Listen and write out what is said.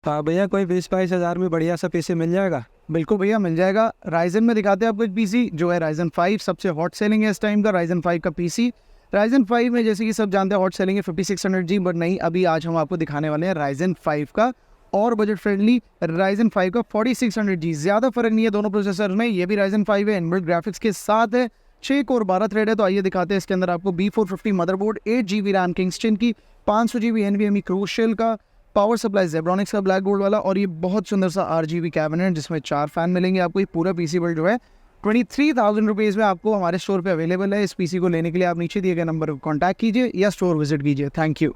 हाँ भैया, कोई 20-22 हज़ार में बढ़िया सा पीसी मिल जाएगा। बिल्कुल भैया मिल जाएगा। राइजन में दिखाते हैं आपको एक पीसी जो है राइजन 5, सबसे हॉट सेलिंग है इस टाइम का राइजन 5 का पीसी। राइजन 5 में जैसे कि सब जानते हैं हॉट सेलिंग है 5600G, बट नहीं, अभी आज हम आपको दिखाने वाले हैं राइजन 5 का और बजट फ्रेंडली राइजन 5 का 4600G। ज़्यादा फर्क नहीं है दोनों प्रोसेसर में। ये भी राइजन 5 है, इनबिल्ट ग्राफिक्स के साथ है, 6 कोर 12 थ्रेड है। तो आइए दिखाते हैं इसके अंदर आपको B450 motherboard, 8GB RAM Kingston की, 500GB NVMe क्रूशियल का, पावर सप्लाई जेब्रॉनिक्स का ब्लैक गोल्ड वाला, और ये बहुत सुंदर सा RGB कैबिनेट जिसमें 4 फैन मिलेंगे आपको। ये पूरा पीसी बिल्ड जो है 23,000 रुपीज़ में आपको हमारे स्टोर पे अवेलेबल है। इस पीसी को लेने के लिए आप नीचे दिए गए नंबर पर कॉन्टैक्ट कीजिए या स्टोर विजिट कीजिए। Thank you.